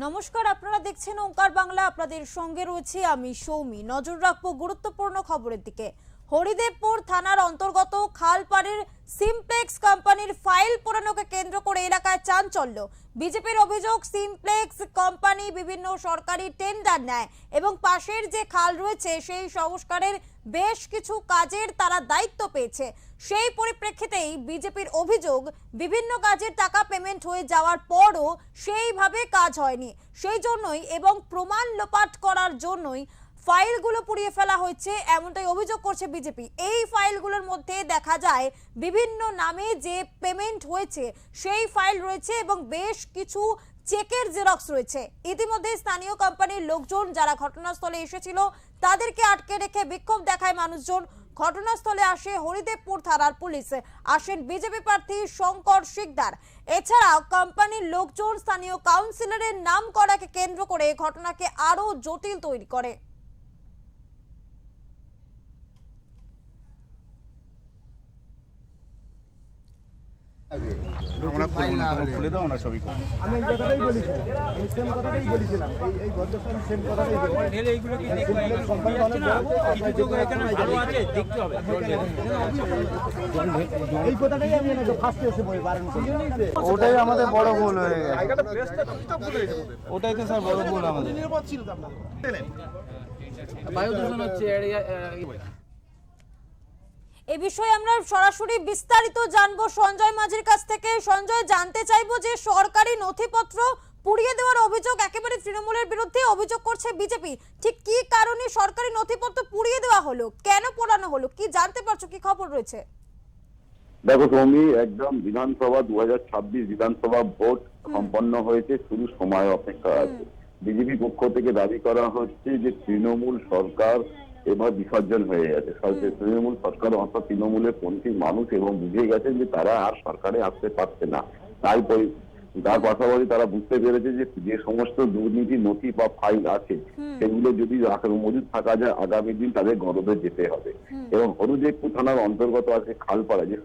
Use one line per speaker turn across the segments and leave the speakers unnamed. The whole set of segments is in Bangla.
নমস্কার, আপনারা দেখছেন ওঙ্কার বাংলা। আপনাদের সঙ্গে রয়েছে আমি সৌমি। নজর রাখবো গুরুত্বপূর্ণ খবরের দিকে। হরিদেবপুর থানার অন্তর্গত খালপাড়ের সিমপ্লেক্স কোম্পানির ফাইল পোড়ানোকে কেন্দ্র করে এলাকায় চাঞ্চল্য। বিজেপির অভিযোগ, সিমপ্লেক্স কোম্পানি বিভিন্ন সরকারি টেন্ডার নেয় এবং পাশের যে খাল রয়েছে সেই সংস্কারের বেশ কিছু কাজের তারা দায়িত্ব পেয়েছে। সেই পরিপ্রেক্ষিতেই বিজেপির অভিযোগ, বিভিন্ন কাজের টাকা পেমেন্ট হয়ে যাওয়ার পরও সেইভাবে কাজ হয়নি। সেই জন্যই এবং প্রমাণ লোপাট করার জন্যই ফাইলগুলো পুড়িয়ে ফেলা হয়েছে, এমনটাই অভিযোগ করছে বিজেপি। এই ফাইলগুলোর মধ্যে দেখা যায় বিভিন্ন নামে যে পেমেন্ট হয়েছে সেই ফাইল রয়েছে এবং বেশ কিছু চেকের জেরক্স রয়েছে। ইতিমধ্যে স্থানীয় কোম্পানির লোকজন যারা ঘটনাস্থলে এসেছিল তাদেরকে আটকে রেখে বিক্ষোভ দেখায় মানুষজন। ঘটনাস্থলে আসে হরিদেবপুর থানার পুলিশ, আসেন বিজেপি প্রার্থী শঙ্কর শিকদার। এছাড়াও কোম্পানির লোকজন স্থানীয় কাউন্সিলরের নাম করাকে কেন্দ্র করে ঘটনাকে আরো জটিল তৈরি করে।
আমরা খুলে দাও না ছবি।
আমি এই কথাটাই বলেছিলাম, আমি সেম কথাটাই বলেছিলাম, এই ভদ্রস্থান সেম কথাটাই বলেছিলাম।
ঢেলে এইগুলো কি দেখো, এইগুলো কোম্পানি যাচ্ছে না, কিছু যোগ এখানে ভালো আছে, দেখতে হবে।
এই কথাটাই আমি এনাকে ফার্স্টে এসে বলি বারণ করি।
ওটাই আমাদের বড় ভুল হয়ে গেছে, ওটাই তো স্যার বড় ভুল আমাদের।
বায়ু দূষণ হচ্ছে
এ বিষয়ে আমরা সরাসরি বিস্তারিত জানবো সঞ্জয় মাঝির কাছ থেকে। সঞ্জয়, জানতে চাইবো যে সরকারি নথিপত্র পুড়িয়ে দেওয়ার অভিযোগ একেবারে তৃণমূলের বিরুদ্ধে অভিযোগ করছে বিজেপি। ঠিক কি কারণে সরকারি নথিপত্র পুড়িয়ে দেওয়া হলো, কেন পোড়ানো হলো, কি জানতে পারছো, কি খবর রয়েছে?
দেখো সৌমি, একদম বিধানসভা 2026 বিধানসভা ভোট সম্পন্ন হয়েছে, শুধু সময় অপেক্ষা আছে। বিজেপি পক্ষ থেকে দাবি করা হচ্ছে যে তৃণমূল সরকার এবার বিসর্জন হয়ে গেছে। তৃণমূল সরকার অর্থাৎ তৃণমূলের পন্থী মানুষ এবং বুঝে গেছে যে তারা আর সরকারে আসতে পারছে না। তার পাশাপাশি তারা বুঝতে পেরেছে যে যে সমস্ত দুর্নীতি নথি বা ফাইল আছে সেগুলো যদি মজুদ থাকা যায় আগামী দিন তাদের গরবে যেতে হবে। এবং হরিদেবপুর থানার অন্তর্গত আছে খালপাড়া যে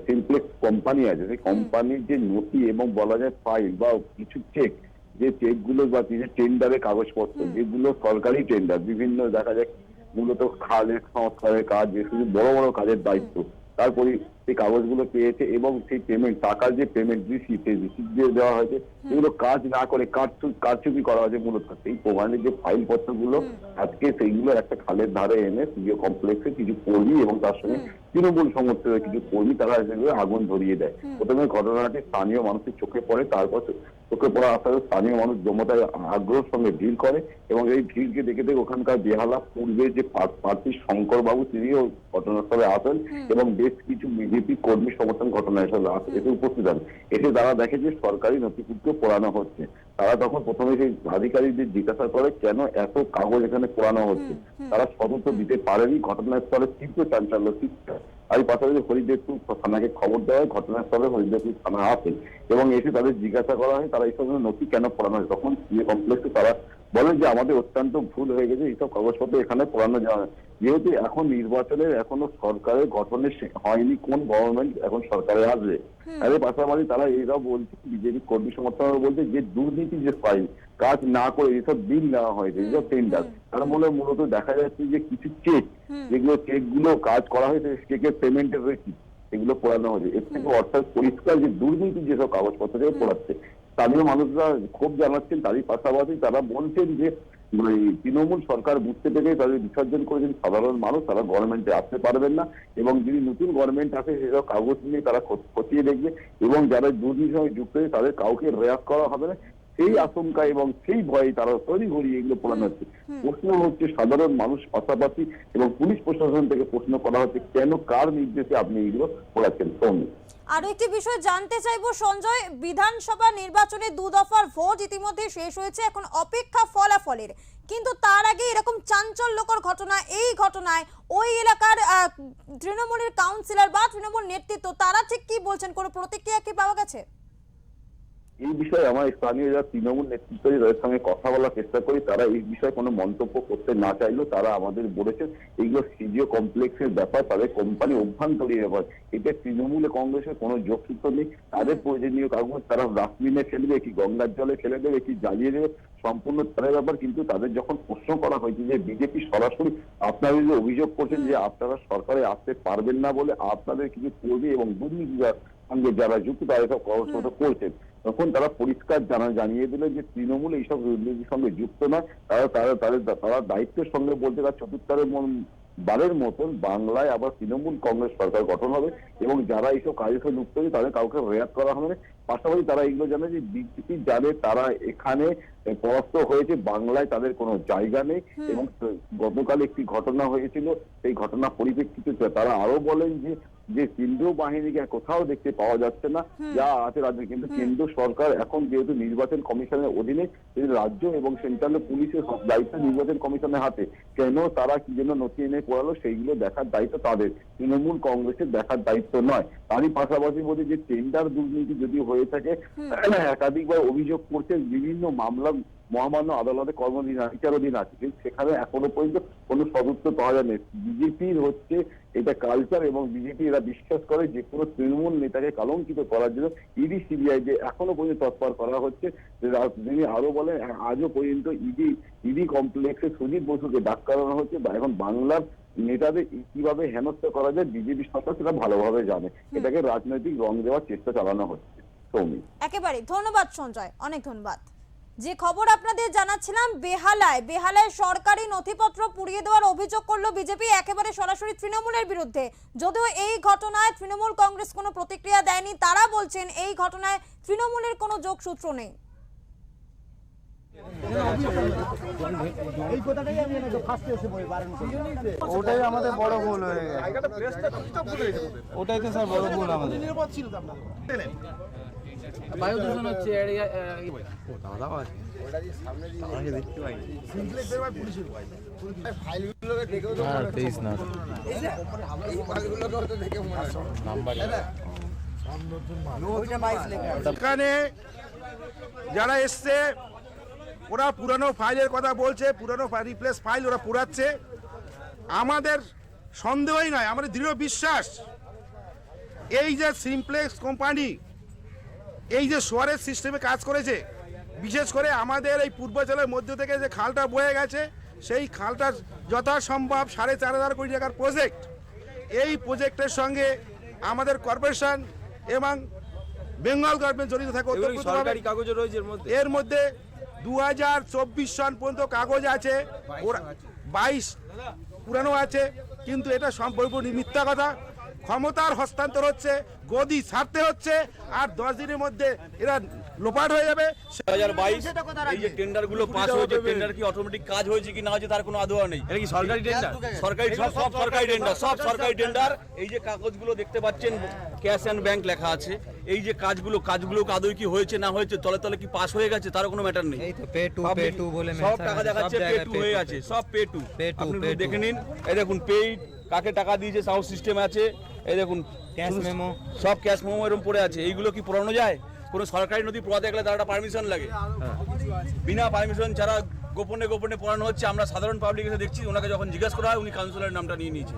সিমপ্লেক্স কোম্পানি আছে, সেই কোম্পানির যে নথি এবং বলা যায় ফাইল বা কিছু চেক, যে চেক গুলো বা কিছু টেন্ডারের কাগজপত্র যেগুলো সরকারি টেন্ডার, বিভিন্ন দেখা যায় মূলত খালের সংস্কারের কাজ, শুধু বড় বড় কাজের দায়িত্ব, তারপরে সেই কাগজগুলো পেয়েছে এবং সেই পেমেন্ট, টাকার যে পেমেন্ট রিসিপ্ট, সেই রিসিপ্ট দিয়ে দেওয়া হয়েছে, সেগুলো কাজ না করে কারচুপি করা হয়েছে। মূলত সেই প্রমাণের যে ফাইল পত্রগুলো আজকে সেইগুলো একটা খালের ধারে এনে সিজিও কমপ্লেক্সে কিছু কর্মী এবং তার সঙ্গে তৃণমূল সমর্থিত কিছু কর্মী তারা সেগুলো আগুন ধরিয়ে দেয়। প্রথমে ঘটনাটি স্থানীয় মানুষের চোখে পড়ে, তারপর চোখে পড়া আসাতে স্থানীয় মানুষ জমতায় আগ্রহের সঙ্গে ভিড় করে এবং এই ভিড়কে দেখে দেখে ওখানকার বেহালা পূর্বের যে প্রার্থী শঙ্কর বাবু তিনিও ঘটনাস্থলে আসেন এবং বেশ কিছু বিজেপি কর্মী সমর্থন ঘটনাস্থলে এসে উপস্থিত হন। এসে তারা দেখে যে সরকারি নথিপত্র পোড়ানো হচ্ছে। তারা তখন প্রথমে সেই আধিকারিকদের জিজ্ঞাসা করে কেন এত কাগজ এখানে পোড়ানো হচ্ছে। তারা সদস্য দিতে পারেনি। ঘটনাস্থলে তীব্র চাঞ্চল্য সৃষ্টি হয়। আর পাশাপাশি হরিদেবপুর থানাকে খবর দেওয়া হয়। ঘটনাস্থলে হরিদেবপুর থানা আসে এবং এসে তাদের জিজ্ঞাসা করা হয় তারা এইসব নথি কেন পোড়ানো হয়। তখন কমপ্লেক্সে তারা বলে যে আমাদের অত্যন্ত ভুল হয়ে গেছে, এইসব কাগজপত্র এখানে পোড়ানো যাওয়া হয়। যেহেতু এখন নির্বাচনের এখনো সরকারের গঠনের হয়নি, কোন গভর্নমেন্ট এখন সরকারে আসবে, তাদের পাশাপাশি তারা এইসব বলছে, বিজেপি কর্মী সমর্থকরা বলছে যে দুর্নীতি যে ফাইল কাজ না করে এইসব বিল নেওয়া হয়েছে, এইসব টেন্ডার, তার মূলে মূলত দেখা যাচ্ছে যে কিছু চেক, যেগুলো চেক গুলো কাজ করা হয়েছে চেকের পেমেন্টের রয়েছে সেগুলো পোড়ানো হয়েছে। এর থেকে অর্থাৎ পরিষ্কার যে দুর্নীতি যেসব কাগজপত্র থেকে পোড়াচ্ছে। স্থানীয় মানুষরা ক্ষোভ জানাচ্ছেন, তারই পাশাপাশি তারা বলছেন যে তৃণমূল সরকার বুঝতে পেরে তাদের বিসর্জন করেছেন সাধারণ মানুষ, তারা গভর্নমেন্টে আসতে পারবেন না এবং যদি নতুন গভর্নমেন্ট আসে সেসব কাগজ নিয়ে তারা খতিয়ে দেখবে এবং যারা দুর্নীতির সঙ্গে যুক্ত হয়ে তাদের কাউকে রেয়াত করা হবে না, সেই আশঙ্কা এবং সেই ভয়ে তারা তৈরি করিয়ে এগুলো পোড়ানো হচ্ছে। প্রশ্ন হচ্ছে সাধারণ মানুষ পাশাপাশি এবং পুলিশ প্রশাসন থেকে প্রশ্ন করা হচ্ছে কেন, কার নির্দেশে আপনি এগুলো পোড়াচ্ছেন। সৌমি,
আরো একটি বিষয় জানতে চাইবো সঞ্জয়, বিধানসভা নির্বাচনে 2 দফার ভোট ইতিমধ্যে শেষ হয়েছে, এখন অপেক্ষা ফলাফলের। কিন্তু তার আগে এরকম চাঞ্চল্যকর ঘটনা, এই ঘটনায় ওই এলাকার তৃণমূলের কাউন্সিলর বা তৃণমূল নেতৃত্ব তারা ঠিক কি বলছেন, কোনো প্রতিক্রিয়া কি পাওয়া গেছে?
এই বিষয়ে আমার স্থানীয় যারা তৃণমূল নেতৃত্ব তাদের সঙ্গে কথা বলার চেষ্টা করি, তারা এই বিষয়ে কোনো মন্তব্য করতে না চাইলেও তারা আমাদের বলেছেন এইগুলো সিজিও কমপ্লেক্সের ব্যাপার, তাদের কোম্পানি অভ্যন্তরীণ ব্যাপার, এটা তৃণমূলে কংগ্রেসের কোনো যোগসূত্র নেই। তাদের প্রয়োজনীয় কাগজ তারা ডাস্টবিনে ফেলবে কি গঙ্গার জলে ফেলে দেবে কি জ্বালিয়ে দেবে সম্পূর্ণ তাদের ব্যাপার। কিন্তু তাদের যখন প্রশ্ন করা হয়েছে যে বিজেপি সরাসরি আপনারা যে অভিযোগ করছেন যে আপনারা সরকারে আসতে পারবেন না বলে আপনাদের কিছু কর্মী এবং দুর্নীতির সঙ্গে যারা যুক্ত তারা এসব কর্মসূচি করছেন, তখন তারা পরিষ্কার জানিয়ে দিলেন যে তৃণমূল এইসব দুর্নীতির সঙ্গে যুক্ত নয়। তারা দায়িত্বের সঙ্গে বলতে তার চতুর্থবারের বারের মতন বাংলায় আবার তৃণমূল কংগ্রেস সরকার গঠন হবে এবং যারা এইসব কাজের সঙ্গে যুক্ত হয়েছে তাদের কাউকে রেয়াত করা হবে না। পাশাপাশি তারা এগুলো জানে যে বিজেপি জানে তারা এখানে পরাস্ত হয়েছে, বাংলায় তাদের কোনো জায়গা নেই। এবং গতকাল একটি ঘটনা হয়েছিল, সেই ঘটনা পরিপ্রেক্ষিতে তারা আরো বলেন যে কেন্দ্রীয় বাহিনীকে কোথাও দেখতে পাওয়া যাচ্ছে না যা আছে রাজ্যে, কিন্তু কেন্দ্র সরকার এখন যেহেতু নির্বাচন কমিশনের অধীনে রাজ্য এবং সেন্ট্রাল পুলিশের দায়িত্ব নির্বাচন কমিশনের হাতে, কেন তারা কি জন্য নথি এনে পড়ালো সেইগুলো দেখার দায়িত্ব তাদের, তৃণমূল কংগ্রেসের দেখার দায়িত্ব নয়। তারই পাশাপাশি বলি যে টেন্ডার দুর্নীতি যদি হয়ে থাকে, একাধিকবার অভিযোগ করছে বিভিন্ন মামলা মহামান্য আদালতে কর্মদিন বিচারাধীন আছে, কিন্তু সেখানে এখনো পর্যন্ত কোনো সদুত্তর পাওয়া যায়নি। বিজেপির হচ্ছে এটা কালচার এবং বিজেপি এরা বিশ্বাস করে যে কোনো তৃণমূল নেতাকে কলঙ্কিত করার জন্য ইডি সিবিআই যে এখনো পর্যন্ত তৎপর করা হচ্ছে। তিনি আরো বলেন আজও পর্যন্ত ইডি কমপ্লেক্সে সুজিত বসুকে ডাক করানো হচ্ছে, এখন বাংলার নেতাদের কিভাবে হেনস্থা করা যায় বিজেপি সরকার সেটা ভালোভাবে জানে, এটাকে রাজনৈতিক রং দেওয়ার চেষ্টা চালানো হচ্ছে। সৌমি,
একেবারে ধন্যবাদ সঞ্জয়, অনেক ধন্যবাদ। যে খবর আপনাদের জানাচ্ছিলাম, বেহালায় সরকারি নথিপত্র পুড়িয়ে দেওয়ার অভিযোগ করলো বিজেপি একেবারে সরাসরি তৃণমূলের বিরুদ্ধে। যদিও এই ঘটনায় তৃণমূল কংগ্রেস কোনো প্রতিক্রিয়া দেয়নি, তারা বলছেন এই ঘটনায় তৃণমূলের কোনো যোগসূত্র নেই।
এই কথাটাই আমি ফার্স্টে এসে বলি বারণ করি।
ওটাই আমাদের বড় ভুল হয়ে গেছে, ওটাই তো স্যার বড় ভুল আমাদের।
বায়ু দূষণ হচ্ছে
এখানে যারা এসছে ওরা পুরানো ফাইলের কথা বলছে, পুরানো রিপ্লেস ফাইল ওরা পুরাচ্ছে। আমাদের সন্দেহই নয়, আমাদের দৃঢ় বিশ্বাস এই যে সিমপ্লেক্স কোম্পানি এই যে সোয়ারেজ সিস্টেমে কাজ করেছে, বিশেষ করে আমাদের এই পূর্বাঞ্চলের মধ্য থেকে যে খালটা বয়ে গেছে সেই খালটা যথাসম্ভব 4.5 কোটি টাকার প্রজেক্ট, এই প্রজেক্টের সঙ্গে আমাদের কর্পোরেশন এবং বেঙ্গল গভর্নমেন্ট জড়িত থাকে।
সরকারি কাগজে রয়েছে
এর মধ্যে 2024 সন পর্যন্ত কাগজ আছে, ওরা 22 পুরানো আছে, কিন্তু এটা সম্পূর্ণ মিথ্যা কথা। ক্ষমতার হস্তান্তর হচ্ছে, গদি ছাড়তে হচ্ছে, আর 10 দিনের মধ্যে এরা লোপাট হয়ে যাবে।
2022 এই যে টেন্ডার গুলো পাস হয়েছে, টেন্ডার কি অটোমেটিক কাজ হয়েছে কি না হয়েছে তার কোনো আদৌ নেই।
এটা কি সরকারি টেন্ডার?
সরকারি সব সরকারি টেন্ডার, সব সরকারি টেন্ডার। এই যে কাগজগুলো দেখতে পাচ্ছেন ক্যাশ অ্যান্ড ব্যাংক লেখা আছে, এই যে কাজগুলো আদৌ কি হয়েছে না হয়েছে, তলে তলে কি পাস হয়ে গেছে তার কোনো ম্যাটার নেই।
পে টু বলে
সব টাকা দেখাচ্ছে পে টু হয়ে আছে, সব পে টু। আপনি দেখে নিন, এই দেখুন পেইড, কাকে টাকা দিয়েছে সাউন্ড সিস্টেম আছে, এই দেখুন
ক্যাশ মেমো,
সব ক্যাশ মেমো এরকম পড়ে আছে। এইগুলো কি পুরানো যায়? কোনো সরকারি নথি পড়াতে গেলে তার একটা পারমিশন লাগে, বিনা পারমিশন ছাড়া গোপনে পড়ানো হচ্ছে। আমরা সাধারণ পাবলিক এসে দেখছি, ওনাকে যখন জিজ্ঞাসা করা হয় উনি কাউন্সিলরের নামটা নিয়ে নিয়েছে।